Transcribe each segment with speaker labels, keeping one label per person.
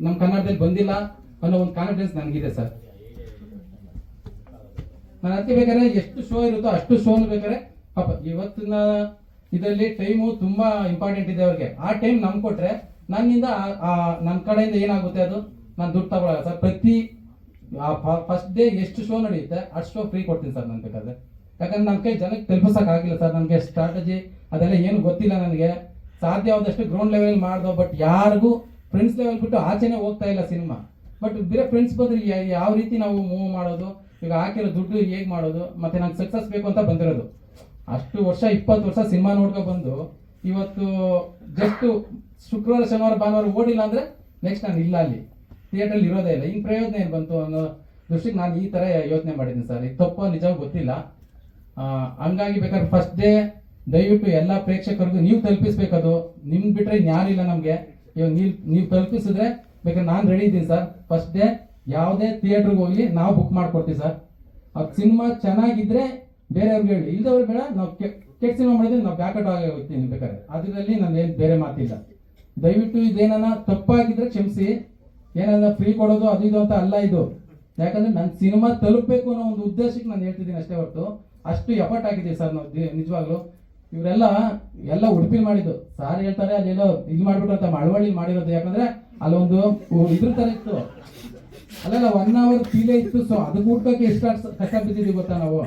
Speaker 1: ನಮ್ಮ ಕನ್ನಡದಲ್ಲಿ ಬಂದಿಲ್ಲ ಅನ್ನೋ ಒಂದು ಕಾನ್ಫಿಡೆನ್ಸ್ ನನಗಿದೆ ಸರ್. ನಾನು ಅದಕ್ಕೆ ಬೇಕಾದ್ರೆ ಎಷ್ಟು ಶೋ ಇರುತ್ತೋ ಅಷ್ಟು ಶೋ ಬೇಕಾದ್ರೆ ಪಾಪ ಇವತ್ತಿನ ಇದರಲ್ಲಿ ಟೈಮು ತುಂಬಾ ಇಂಪಾರ್ಟೆಂಟ್ ಇದೆ ಅವ್ರಿಗೆ. ಆ ಟೈಮ್ ನಮ್ ಕೊಟ್ರೆ ನನ್ನಿಂದ ನನ್ನ ಕಡೆಯಿಂದ ಏನಾಗುತ್ತೆ ಅದು ನಾನು ದುಡ್ಡು ತಗೊಳ್ಳಲ್ಲ ಸರ್. ಪ್ರತಿ ಫಸ್ಟ್ ಡೇ ಎಷ್ಟು ಶೋ ನಡೆಯುತ್ತೆ ಅಷ್ಟು ಶೋ ಫ್ರೀ ಕೊಡ್ತೀನಿ ಸರ್ ನಾನು ಬೇಕಾದ್ರೆ. ಯಾಕಂದ್ರೆ ನನ್ನ ಕೈ ಜನಕ್ಕೆ ತಲುಪಿಸಕ್ ಆಗಿಲ್ಲ ಸರ್. ನನಗೆ ಸ್ಟ್ರಾಟಜಿ ಅದೆಲ್ಲ ಏನು ಗೊತ್ತಿಲ್ಲ. ನನಗೆ ಸಾಧ್ಯವಾದಷ್ಟು ಗ್ರೌಂಡ್ ಲೆವೆಲ್ ಮಾಡ್ದೋ, ಬಟ್ ಯಾರಿಗೂ ಫ್ರೆಂಡ್ಸ್ ಲೆವೆಲ್ ಬಿಟ್ಟು ಆಚೆನೆ ಹೋಗ್ತಾ ಇಲ್ಲ ಸಿನಿಮಾ. ಬಟ್ ಬೇರೆ ಫ್ರೆಂಡ್ಸ್ ಬಂದ್ರೆ ಯಾವ ರೀತಿ ನಾವು ಮೂವ್ ಮಾಡೋದು, ಈಗ ಹಾಕಿರೋ ದುಡ್ಡು ಹೇಗೆ ಮಾಡೋದು, ಮತ್ತೆ ನಂಗೆ ಸಕ್ಸಸ್ ಬೇಕು ಅಂತ ಬಂದಿರೋದು. ಅಷ್ಟು ವರ್ಷ 20 ವರ್ಷ ಸಿನಿಮಾ ನೋಡ್ಕೊ ಬಂದು ಇವತ್ತು ಜಸ್ಟ್ ಶುಕ್ರವಾರ ಶನಿವಾರ ಭಾನುವಾರ ಓಡಿಲ್ಲ ಅಂದ್ರೆ ನೆಕ್ಸ್ಟ್ ನಾನು ಇಲ್ಲ, ಅಲ್ಲಿ ಥಿಯೇಟ್ರಲ್ಲಿ ಇರೋದೇ ಇಲ್ಲ. ಇನ್ನು ಪ್ರಯೋಜನ ಏನು ಬಂತು ಅನ್ನೋ ದೃಷ್ಟಿಗೆ ನಾನು ಈ ತರ ಯೋಚನೆ ಮಾಡಿದ್ದೀನಿ ಸರ್. ಇದು ತಪ್ಪು ನಿಜವಾಗಿ ಗೊತ್ತಿಲ್ಲ. ಹಂಗಾಗಿ ಬೇಕಾದ್ರೆ ಫಸ್ಟ್ ಡೇ ದಯವಿಟ್ಟು ಎಲ್ಲ ಪ್ರೇಕ್ಷಕರಿಗೂ ನೀವು ತಲುಪಿಸ್ಬೇಕದು. ನಿಮ್ಗೆ ಬಿಟ್ರೆ ಯಾರಿಲ್ಲ ನಮಗೆ. ಇವಾಗ ನೀವು ತಲುಪಿಸಿದ್ರೆ ಬೇಕಾದ್ರೆ ನಾನು ರೆಡಿ ಇದ್ದೀನಿ ಸರ್. ಫಸ್ಟ್ ಡೇ ಯಾವುದೇ ಥಿಯೇಟ್ರಿಗೆ ಹೋಗಿ ನಾವು ಬುಕ್ ಮಾಡ್ಕೊಡ್ತೀವಿ ಸರ್. ಅದು ಸಿನಿಮಾ ಚೆನ್ನಾಗಿದ್ರೆ ಬೇರೆಯವ್ರಿಗೆ ಹೇಳಿ, ಇಲ್ದವ್ರು ಬೇಡ. ನಾವು ಕೆಟ್ಟ ಸಿನಿಮಾ ಮಾಡಿದ್ರೆ ನಾವು ಬ್ಯಾಕಟ್ ಆಗಿ ಹೋಗ್ತೀನಿ ಬೇಕಾದ್ರೆ. ಅದರಲ್ಲಿ ನಾನು ಏನು ಬೇರೆ ಮಾತಿಲ್ಲ. ದಯವಿಟ್ಟು ಇದೇನ ತಪ್ಪಾಗಿದ್ರೆ ಕ್ಷಮಿಸಿ. ಏನಾದ್ರು ಫ್ರೀ ಕೊಡೋದು ಅದು ಇದು ಅಂತ ಅಲ್ಲ ಇದು. ಯಾಕಂದ್ರೆ ನನ್ನ ಸಿನಿಮಾ ತಲುಪಬೇಕು ಅನ್ನೋ ಒಂದು ಉದ್ದೇಶಕ್ಕೆ ನಾನು ಹೇಳ್ತಿದ್ದೀನಿ ಅಷ್ಟೇ ಹೊರತು ಅಷ್ಟು ಎಫರ್ಟ್ ಆಗಿದ್ದೀವಿ ಸರ್ ನಾವು ನಿಜವಾಗ್ಲು. ಇವರೆಲ್ಲ ಉಡುಪಿಲಿ ಮಾಡಿದ್ದು ಸಾರ್ ಹೇಳ್ತಾರೆ, ಅಲ್ಲೆಲ್ಲೋ ಇದು ಮಾಡ್ಬಿಟ್ಟು ಅಂತ ಮಳವಳ್ಳಿ ಮಾಡಿರೋದು. ಯಾಕಂದ್ರೆ ಅಲ್ಲೊಂದು ಇದ್ರ ತರ ಇತ್ತು, ಅಲ್ಲೆಲ್ಲ 1 hour ಫೀಲೇ ಇತ್ತು. ಸೊ ಅದಕ್ಕೆ ಊಟಕ್ಕೆ ಎಷ್ಟು ಕಷ್ಟ ಬಿದ್ದಿದ್ದೀವಿ ಗೊತ್ತಾ ನಾವು.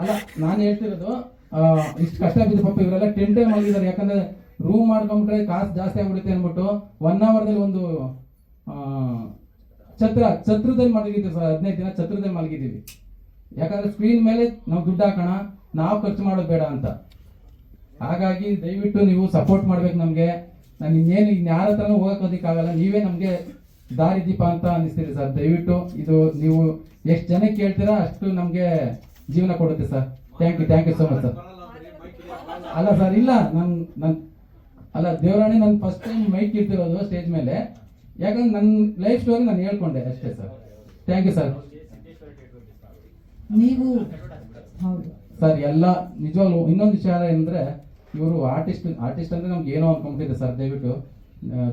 Speaker 1: ಅಲ್ಲ ನಾನು ಹೇಳ್ತಿರೋದು ಇಷ್ಟು ಕಷ್ಟ ಬಿದ್ದು ಪಾಪ ಇವರೆಲ್ಲ ಟೆಂಟೇ ಮಲಗಿದ್ದಾರೆ. ಯಾಕಂದ್ರೆ ರೂಮ್ ಮಾಡ್ಕೊಂಡ್ಬಿಟ್ರೆ ಕಾಸು ಜಾಸ್ತಿ ಆಗ್ಬಿಡುತ್ತೆ ಅಂದ್ಬಿಟ್ಟು 1 hourದಲ್ಲಿ ಒಂದು ಛತ್ರದಲ್ಲಿ ಮಲಗಿದ್ದೀವಿ ಸರ್. 15 ದಿನ ಛತ್ರದಲ್ಲಿ ಮಲಗಿದ್ದೀವಿ. ಯಾಕಂದ್ರೆ ಸ್ಕ್ರೀನ್ ಮೇಲೆ ನಾವು ದುಡ್ಡು ಹಾಕೋಣ, ನಾವು ಖರ್ಚು ಮಾಡೋದು ಬೇಡ ಅಂತ. ಹಾಗಾಗಿ ದಯವಿಟ್ಟು ನೀವು ಸಪೋರ್ಟ್ ಮಾಡ್ಬೇಕು ನಮಗೆ. ನಾನು ಇನ್ಯಾರ ಹತ್ರನೂ ಹೋಗೋಕ್ಕಾಗಲ್ಲ. ನೀವೇ ನಮಗೆ ದಾರಿ ದೀಪ ಅಂತ ಅನ್ನಿಸ್ತೀರಿ ಸರ್. ದಯವಿಟ್ಟು ಇದು ನೀವು ಎಷ್ಟು ಜನಕ್ಕೆ ಕೇಳ್ತೀರಾ ಅಷ್ಟು ನಮಗೆ ಜೀವನ ಕೊಡುತ್ತೆ sir. Thank you so much sir. ಅಲ್ಲ ಸರ್, ಇಲ್ಲ ಅಲ್ಲ ದೇವರಾಣಿ, ನಾನು ಫಸ್ಟ್ ಟೈಮ್ ಮೈಕ್ ಇರ್ತಿರೋದು ಸ್ಟೇಜ್ ಮೇಲೆ. ಯಾಕಂದ್ರೆ ನನ್ನ ಲೈಫ್ ಸ್ಟೋರಿ ನಾನು ಹೇಳ್ಕೊಂಡೆ ಅಷ್ಟೇ ಸರ್. Thank you sir.
Speaker 2: ನೀವು
Speaker 1: ಸರ್ ಎಲ್ಲ ನಿಜವಾಗ್ಲೂ ಇನ್ನೊಂದು ವಿಚಾರ ಏನಂದ್ರೆ, ಇವರು ಆರ್ಟಿಸ್ಟ್ ಅಂದ್ರೆ ನಮ್ಗೆ ಏನೋ ಅನ್ಕೊಂಡ್ಬಿಟ್ಟಿದೆ ಸರ್. ದಯವಿಟ್ಟು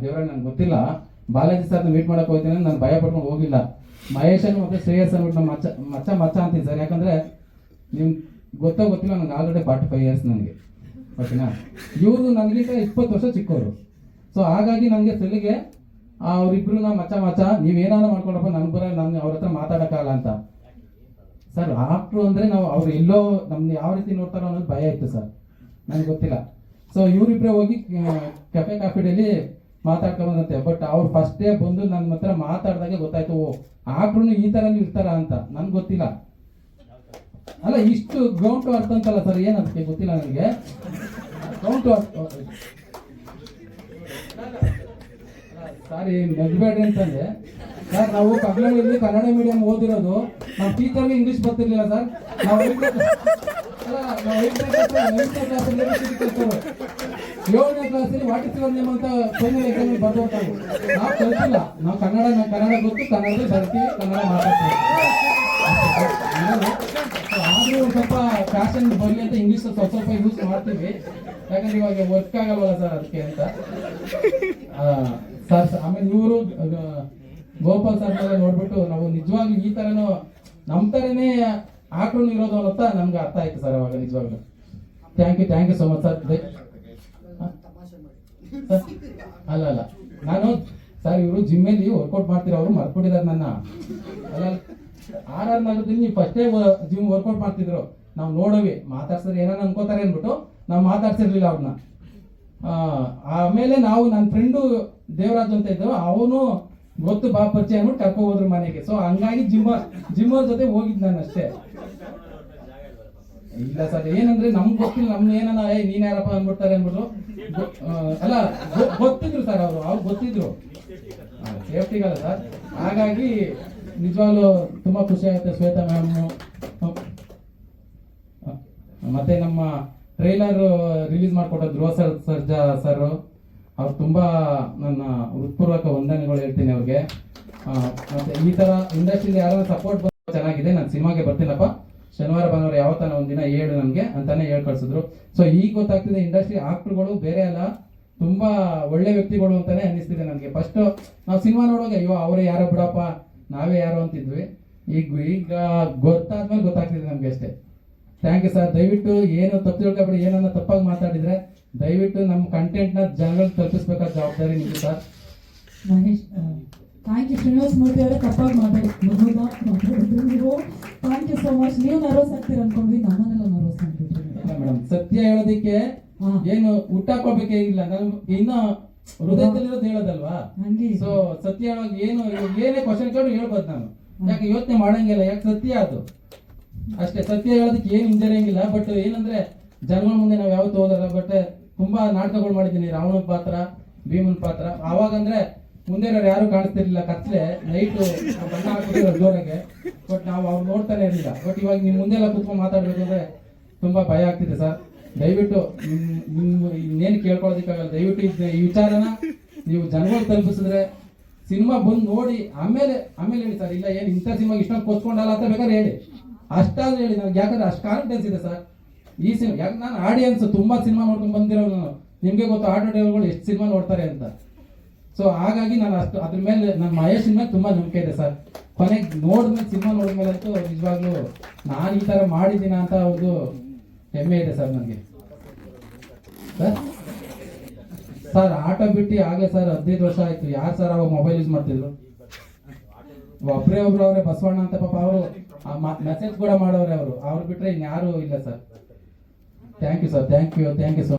Speaker 1: ದೇವರಾಣಿ ನಂಗೆ ಗೊತ್ತಿಲ್ಲ, ಬಾಲಾಜಿ ಸರ್ನ ಮೀಟ್ ಮಾಡಕ್ ಹೋಗ್ತೀನಿ, ನಾನು ಭಯ ಪಡ್ಕೊಂಡು ಹೋಗಿಲ್ಲ. ಮಹೇಶ್ ಮತ್ತೆ ಶ್ರೇಯಸ್ ಅಂದ್ಬಿಟ್ಟು ನಮ್ಮ ಮಚ್ಚ ಅಂತೀನಿ ಸರ್. ಯಾಕಂದ್ರೆ ನಿಮ್ಗೆ ಗೊತ್ತಿಲ್ಲ, ನನಗೆ ಆಲ್ರೆಡಿ 45 years ನನಗೆ, ಓಕೆನಾ. ಇವರು ನನಗಿಂತ 20 ವರ್ಷ ಚಿಕ್ಕವರು. ಸೊ ಹಾಗಾಗಿ ನನಗೆ ಸಲಿಗೆ ಅವ್ರಿಬ್ರು ಮಚ್ಚ ನೀವೇನಾನ ಮಾಡ್ಕೊಂಡಪ್ಪ, ನನ್ಗೆ ಬರ ನಾನು ಅವ್ರ ಹತ್ರ ಮಾತಾಡೋಕ್ಕಾಗಲ್ಲ ಅಂತ ಸರ್. ಆಕ್ಟ್ರು ಅಂದ್ರೆ ನಾವು ಅವ್ರು ಎಲ್ಲೋ ನಮ್ಗೆ ಯಾವ ರೀತಿ ನೋಡ್ತಾರೋ ಅನ್ನೋದು ಭಯ ಇತ್ತು ಸರ್, ನನಗೆ ಗೊತ್ತಿಲ್ಲ. ಸೊ ಇವರಿಬ್ರೆ ಹೋಗಿ ಕಾಫಿ ಡೇಲಿ ಮಾತಾಡ್ಕೊಂಬಂದಂತೆ. ಬಟ್ ಅವ್ರು ಫಸ್ಟ್ ಡೇ ಬಂದು ನನ್ನ ಹತ್ರ ಮಾತಾಡಿದಾಗ ಗೊತ್ತಾಯ್ತು, ಓ ಆಕ್ಟ್ರು ಈ ತರ ಇರ್ತಾರ ಅಂತ. ನನ್ಗೆ ಗೊತ್ತಿಲ್ಲ. ಅಲ್ಲ ಇಷ್ಟು ಗ್ರೌಂಡ್ ಟು ಅರ್ಥ ಅಂತಲ್ಲ ಸರ್, ಏನಂತ ಗೊತ್ತಿಲ್ಲ ನನಗೆ. ಗ್ರೌಂಡ್ ಟು ಅರ್ಥ ಸಾರಿ ನಗ್ಬೇಡ್ರಿ ಅಂತಂದ್ರೆ ಸರ್, ನಾವು ಕಗ್ಲಳ್ಳಿಯಲ್ಲಿ ಕನ್ನಡ ಮೀಡಿಯಂ ಓದಿರೋದು. ನಮ್ಮ ಟೀಚರ್ಗೆ ಇಂಗ್ಲಿಷ್ ಬರ್ತಿರ್ಲಿಲ್ಲ ಸರ್. ನಾವು 7ನೇ ಕ್ಲಾಸಲ್ಲಿ ವಾಟ್ ಇಸ್ ಯುವರ್ ನೇಮ್ ಅಂತ ಫೈನಲ್ ಎಕ್ಸಾಮ್ ಬರ್ದೋಗ್ತಾವೆ. ನಾವು ಕಲ್ತಿಲ್ಲ. ನಾವು ಕನ್ನಡ ಗೊತ್ತು, ಕನ್ನಡದಲ್ಲಿ ಬರ್ತೀವಿ, ಕನ್ನಡ ಮಾತಾಡ್ತೀವಿ. ಆದ್ರೂ ಒಂದು ಸ್ವಲ್ಪ ಫ್ಯಾಷನ್ ಬರಲಿ ಅಂತ ಇಂಗ್ಲಿಷ್ ಸ್ವಲ್ಪ ಯೂಸ್ ಮಾಡ್ತೀವಿ. ಯಾಕಂದ್ರೆ ಇವಾಗ ವರ್ಕ್ ಆಗಲ್ವಲ್ಲ ಸರ್, ಅದಕ್ಕೆ ಅಂತ ಸರ್. ಆಮೇಲೆ ಇವರು ಗೋಪಾಲ್ ಸರ್ ನೋಡ್ಬಿಟ್ಟು ನಾವು ನಿಜವಾಗ್ಲೂ ಈ ತರನು ನಮ್ಮ ತರನೇ ಆಕ್ರು ಇರೋದು ಅಂತ ನಮ್ಗೆ ಅರ್ಥ ಆಯ್ತು ಸರ್ ಅವಾಗ ನಿಜವಾಗ್ಲು. Thank you so much sir. ಅಲ್ಲ ನಾನು ಸರ್, ಇವರು ಜಿಮ್ಮಲ್ಲಿ ವರ್ಕೌಟ್ ಮಾಡ್ತಿರೋ, ಅವರು ಮರ್ಕೊಂಡಿದ್ದಾರೆ ನನ್ನ. ಅಲ್ಲ RR ನಗರದಲ್ಲಿ ನೀವು ಫಸ್ಟೇ ಜಿಮ್ ವರ್ಕೌಟ್ ಮಾಡ್ತಿದ್ರು. ನಾವು ನೋಡವಿ ಮಾತಾಡ್ಸಿದ್ರೆ ಏನಾರ ಅನ್ಕೋತಾರೆ ಅಂದ್ಬಿಟ್ಟು ನಾವು ಮಾತಾಡ್ಸಿರ್ಲಿಲ್ಲ ಅವ್ರನ್ನ. ಆಮೇಲೆ ನಾವು ನನ್ನ ಫ್ರೆಂಡು ದೇವರಾಜ್ ಅಂತ ಇದ್ದವು, ಅವನು ಗೊತ್ತು ಬಾ ಪರಿಚಯ ಅಂದ್ಬಿಟ್ಟು ಕರ್ಕೊಂಡು ಹೋದ್ರು ಮನೆಗೆ. ಸೊ ಹಂಗಾಗಿ ಜಿಮ್ಮರ್ ಜೊತೆ ಹೋಗಿದ್ ನಾನು ಅಷ್ಟೇ. ಇಲ್ಲ ಸರ್, ಏನಂದ್ರೆ ನಮ್ಗೆ ಗೊತ್ತಿಲ್ಲ, ನಮ್ಗೆ ಏನಾನ ನೀನ್ ಯಾರಪ್ಪ ಅಂದ್ಬಿಡ್ತಾರೆ ಅಂದ್ಬಿಟ್ಟು. ಅಲ್ಲ ಗೊತ್ತಿದ್ರು ಸರ್, ಅವ್ರು ಗೊತ್ತಿದ್ರು, ಸೇಫ್ಟಿಗಲ್ಲ ಸರ್. ಹಾಗಾಗಿ ನಿಜವಾಗ್ಲೂ ತುಂಬಾ ಖುಷಿ ಆಗುತ್ತೆ. ಶ್ವೇತಾ ಮ್ಯಾಮ್ ಮತ್ತೆ ನಮ್ಮ trailer release ಮಾಡ್ಕೊಟ್ಟೋ Dhruva Sarja sir, ಅವ್ರು ತುಂಬಾ ನನ್ನ ಹೃತ್ಪೂರ್ವಕ ವಂದನೆಗಳು ಹೇಳ್ತೀನಿ ಅವ್ರಿಗೆ. ಮತ್ತೆ ಈ ತರ ಇಂಡಸ್ಟ್ರಿಯಿಂದ ಯಾರು ಸಪೋರ್ಟ್ ಚೆನ್ನಾಗಿದೆ. ನಾನು ಸಿನಿಮಾಗೆ ಬರ್ತೀನಪ್ಪ, ಶನಿವಾರ ಭಾನುವಾರ ಯಾವತ್ತಾನ ಒಂದಿನ ಹೇಳು ನಮ್ಗೆ ಅಂತಾನೆ ಹೇಳ್ ಕಳ್ಸಿದ್ರು. ಸೊ ಈಗ ಗೊತ್ತಾಗ್ತಿದೆ ಇಂಡಸ್ಟ್ರಿ ಆಕ್ಟರ್ಗಳು ಬೇರೆ ಅಲ್ಲ, ತುಂಬಾ ಒಳ್ಳೆ ವ್ಯಕ್ತಿಗಳು ಅಂತಾನೆ ಅನ್ನಿಸ್ತಿದೆ ನನಗೆ. ಫಸ್ಟ್ ನಾವು ಸಿನಿಮಾ ನೋಡುವಾಗ ಅಯ್ಯೋ ಅವರೇ ಯಾರೋ ಬಿಡಪ್ಪ ನಾವೇ ಯಾರೋ ಅಂತಿದ್ವಿ, ಈಗ ಗೊತ್ತಾದ್ಮೇಲೆ ಗೊತ್ತಾಗ್ತಿದೆ ನಮ್ಗೆ ಅಷ್ಟೇ. Thank you sir. ದಯವಿಟ್ಟು ಏನು ತಪ್ಪು ತಿಳ್ಕೊಬೇಡಿ, ಏನನ್ನ ತಪ್ಪಾಗಿ ಮಾತಾಡಿದ್ರೆ ದಯವಿಟ್ಟು ನಮ್ಮ ಕಂಟೆಂಟ್ನ ಜನಗಳಿಗೆ ತಲುಪಿಸ್ಬೇಕಾದ ಜವಾಬ್ದಾರಿ ನಿಮ್ಗೆ sir.
Speaker 2: Mahesh thank you. Srinivas Murthy ಅವರೇ ತಪ್ಪಾಗಿ ಮಾತಾಡಿದ್ರು ನೀವು. Thank you so much. ನೀವು ನರ್ವಸ್ ಆಗ್ತೀರ ಅನ್ಕೊಂಡ್ವಿ, ನಮ್ಮನ್ನೆಲ್ಲ ನರ್ವಸ್ ಆಗ್ಬಿಟ್ರಿ.
Speaker 1: ಇಲ್ಲ ಮೇಡಮ್, ಸತ್ಯ ಹೇಳೋದಕ್ಕೆ ಏನು ಹುಟ್ಟಾಕೋಬೇಕೇ ಇಲ್ಲ, ನಮ್ ಇನ್ನು ಹೃದಯದಲ್ಲಿರೋದು ಹೇಳೋದಲ್ವಾ.
Speaker 2: ಹಂಗೆ
Speaker 1: ಸೊ ಸತ್ಯ ಹೇಳೋವಾಗ ಏನು ಏನೇ ಕ್ವಶನ್ ಕೇಳಿ ಹೇಳ್ಬೋದು ನಾನು, ಯಾಕೆ ಯೋಚನೆ ಮಾಡಂಗಿಲ್ಲ, ಯಾಕೆ ಸತ್ಯ ಅದು ಅಷ್ಟೇ. ಸತ್ಯ ಹೇಳೋದಕ್ಕೆ ಏನು ಹಿಂಜರಿಯಂಗಿಲ್ಲ. ಬಟ್ ಏನಂದ್ರೆ ಜನಗಳ ಮುಂದೆ ನಾವು ಯಾವತ್ತೂ ಹೋದಲ್ಲ. ಬಟ್ ತುಂಬಾ ನಾಟಕಗಳು ಮಾಡಿದ್ದೀನಿ, ರಾವಣನ ಪಾತ್ರ, ಭೀಮನ್ ಪಾತ್ರ. ಅವಾಗಂದ್ರೆ ಮುಂದೆ ಯಾರು ಕಾಣಿಸ್ತಿರ್ಲಿಲ್ಲ, ಕತ್ಲೆ ನೈಟು ಬಣ್ಣ ಹಾಕ್ಬಿಟ್ಟಿರೋ ಜೋರಾಗೆ. ಬಟ್ ನಾವು ಅವ್ರು ನೋಡ್ತಾನೆ ಇರಲಿಲ್ಲ. ಬಟ್ ಇವಾಗ ನಿಮ್ ಮುಂದೆ ಎಲ್ಲ ಕುತ್ಕೊಂಡು ಮಾತಾಡ್ಬೇಕು ಅಂದ್ರೆ ತುಂಬಾ ಭಯ ಆಗ್ತಿದೆ ಸರ್. ದಯವಿಟ್ಟು ಇನ್ನೇನು ಕೇಳ್ಕೊಳ್ಳೋದಕ್ಕಾಗಲ್ಲ. ದಯವಿಟ್ಟು ಈ ವಿಚಾರನ ನೀವು ಜನಗಳು ತಲುಪಿಸಿದ್ರೆ ಸಿನಿಮಾ ಬಂದು ನೋಡಿ ಆಮೇಲೆ ಹೇಳಿ ಸರ್. ಇಲ್ಲ ಏನು ಇಂಥ ಸಿನಿಮಾಗೆ ಇಷ್ಟೊಂದು ಕೊಚ್ಕೊಂಡಲ್ಲ ಅಂತ ಬೇಕಾದ್ರೆ ಹೇಳಿ, ಅಷ್ಟಾದ್ರೂ ಹೇಳಿ. ನನಗೆ ಯಾಕಂದ್ರೆ ಅಷ್ಟು ಕಾನ್ಫಿಡೆನ್ಸ್ ಇದೆ ಸರ್ ಈ ಸಿನಿಮಾ. ಯಾಕೆ ನಾನು ಆಡಿಯನ್ಸ್ ತುಂಬಾ ಸಿನಿಮಾ ನೋಡ್ಕೊಂಡು ಬಂದಿರೋ ನಾನು, ನಿಮ್ಗೆ ಗೊತ್ತು ಆಟೋ ಡ್ರೈವರ್ಗಳು ಎಷ್ಟು ಸಿನಿಮಾ ನೋಡ್ತಾರೆ ಅಂತ. ಸೊ ಹಾಗಾಗಿ ನಾನು ಅಷ್ಟು ಅದ್ರ ಮೇಲೆ ನನ್ನ ಮಹೇಶ್ ಮೇಲೆ ತುಂಬಾ ನಂಬಿಕೆ ಇದೆ ಸರ್. ಕೊನೆಗೆ ನೋಡಿದ್ಮೇಲೆ ಸಿನಿಮಾ ನೋಡಿದ್ಮೇಲೆ ಅಂತೂ ನಿಜವಾಗ್ಲೂ ನಾನು ಈ ತರ ಮಾಡಿದ್ದೀನ ಅಂತ ಒಂದು ಹೆಮ್ಮೆ ಇದೆ ಸರ್ ನನಗೆ. ಸರ್ ಆಟೋ ಬಿಟ್ಟು ಆಗಲೇ ಸರ್ 15 ವರ್ಷ ಆಯ್ತು. ಯಾರು ಸರ್ ಅವಾಗ ಮೊಬೈಲ್ ಯೂಸ್ ಮಾಡ್ತಿದ್ರು? ಒಬ್ಬರೇ ಅವರೇ ಬಸವಣ್ಣ ಅಂತ, ಪಾಪ ಅವರು ಮೆಸೇಜ್ ಕೂಡ ಮಾಡೋರೆ. ಅವ್ರು ಬಿಟ್ರೆ ಇನ್ಯಾರು ಇಲ್ಲ sir. Thank you sir. Thank you so